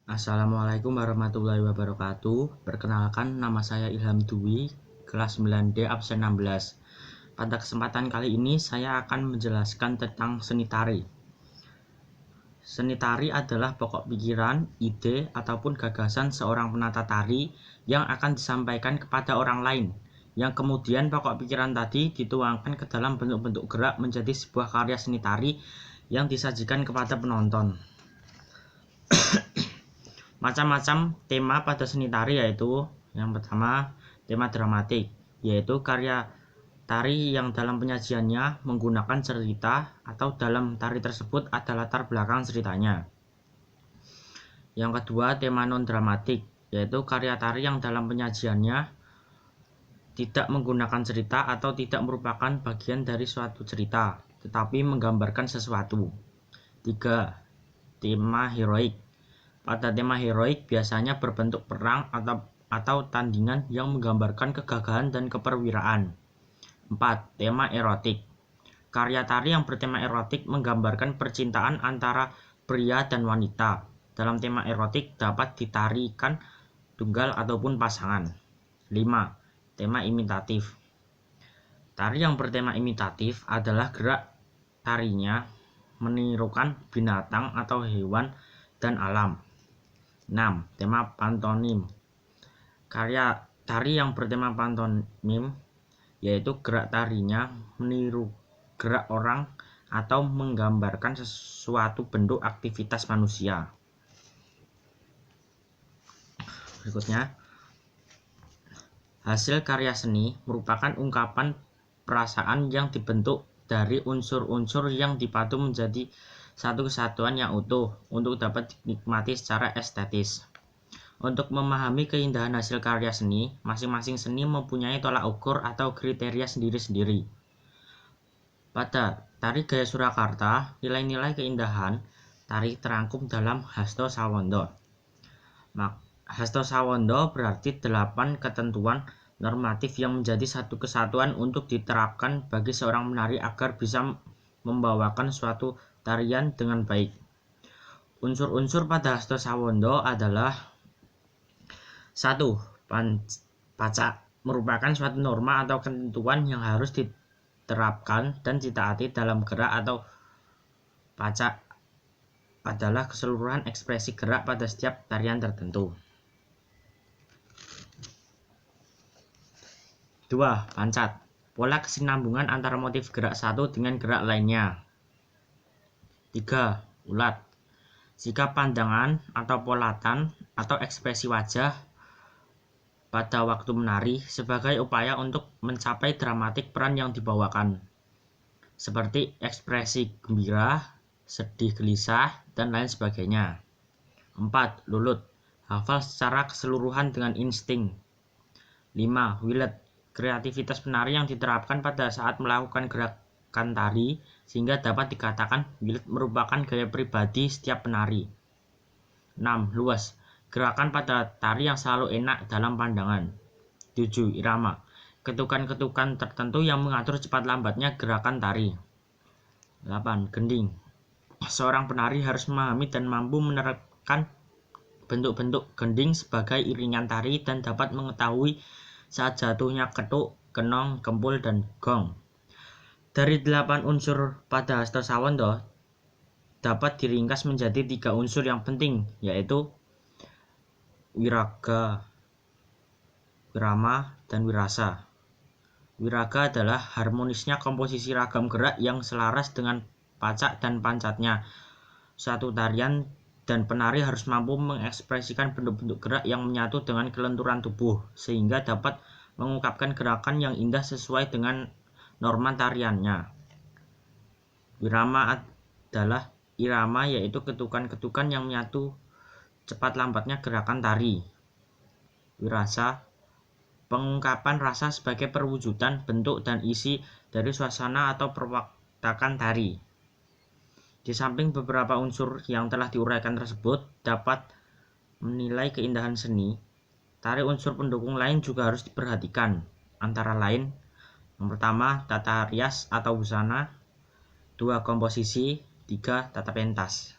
Assalamualaikum warahmatullahi wabarakatuh. Perkenalkan, nama saya Ilham Dwi, kelas 9D absen 16. Pada kesempatan kali ini saya akan menjelaskan tentang seni tari. Seni tari adalah pokok pikiran, ide, ataupun gagasan seorang penata tari yang akan disampaikan kepada orang lain, yang kemudian pokok pikiran tadi dituangkan ke dalam bentuk-bentuk gerak menjadi sebuah karya seni tari yang disajikan kepada penonton. Macam-macam tema pada seni tari, yaitu yang pertama tema dramatik, yaitu karya tari yang dalam penyajiannya menggunakan cerita atau dalam tari tersebut ada latar belakang ceritanya. Yang kedua tema non dramatik, yaitu karya tari yang dalam penyajiannya tidak menggunakan cerita atau tidak merupakan bagian dari suatu cerita tetapi menggambarkan sesuatu. 3. Tema heroik. Pada tema heroik biasanya berbentuk perang atau tandingan yang menggambarkan kegagahan dan keperwiraan. 4. Tema erotik. Karya tari yang bertema erotik menggambarkan percintaan antara pria dan wanita. Dalam tema erotik dapat ditarikan tunggal ataupun pasangan. 5. Tema imitatif. Tari yang bertema imitatif adalah gerak tarinya menirukan binatang atau hewan dan alam. 6. Tema pantomim. Karya tari yang bertema pantomim yaitu gerak tarinya meniru gerak orang atau menggambarkan sesuatu bentuk aktivitas manusia. Berikutnya, hasil karya seni merupakan ungkapan perasaan yang dibentuk dari unsur-unsur yang dipadu menjadi satu kesatuan yang utuh untuk dapat dinikmati secara estetis. Untuk memahami keindahan hasil karya seni, masing-masing seni mempunyai tolak ukur atau kriteria sendiri-sendiri. Pada tari gaya Surakarta, nilai-nilai keindahan tari terangkum dalam Hasto Sawondo. Hasto Sawondo berarti 8 ketentuan normatif yang menjadi satu kesatuan untuk diterapkan bagi seorang menari agar bisa membawakan suatu tarian dengan baik. Unsur-unsur pada Hasto Sawondo adalah 1. Pacak merupakan suatu norma atau ketentuan yang harus diterapkan dan ditaati dalam gerak atau pacak adalah keseluruhan ekspresi gerak pada setiap tarian tertentu. 2. Pancat, pola kesinambungan antara motif gerak satu dengan gerak lainnya. 3. Ulat, sikap pandangan atau polatan atau ekspresi wajah pada waktu menari sebagai upaya untuk mencapai dramatik peran yang dibawakan, seperti ekspresi gembira, sedih, gelisah, dan lain sebagainya. 4. Lulut, hafal secara keseluruhan dengan insting. 5. Wilet, kreativitas penari yang diterapkan pada saat melakukan gerakan tari sehingga dapat dikatakan wilet merupakan gaya pribadi setiap penari. 6. Luas, gerakan pada tari yang selalu enak dalam pandangan. 7. Irama, ketukan-ketukan tertentu yang mengatur cepat lambatnya gerakan tari. 8. Gending, seorang penari harus memahami dan mampu menerapkan bentuk-bentuk gending sebagai iringan tari dan dapat mengetahui saat jatuhnya ketuk, kenong, kempul, dan gong. Dari 8 unsur pada Hasto Sawondo dapat diringkas menjadi 3 unsur yang penting, yaitu wiraga, wirama, dan wirasa. Wiraga adalah harmonisnya komposisi ragam gerak yang selaras dengan pacak dan pancatnya suatu tarian, dan penari harus mampu mengekspresikan bentuk-bentuk gerak yang menyatu dengan kelenturan tubuh sehingga dapat mengungkapkan gerakan yang indah sesuai dengan norma tariannya. Wirama adalah irama, yaitu ketukan-ketukan yang menyatu cepat lambatnya gerakan tari. Wirasa, pengungkapan rasa sebagai perwujudan bentuk dan isi dari suasana atau perwatakan tari. Di samping beberapa unsur yang telah diuraikan tersebut dapat menilai keindahan seni, tari unsur pendukung lain juga harus diperhatikan, antara lain yang pertama tata rias atau busana, 2 komposisi, 3 tata pentas.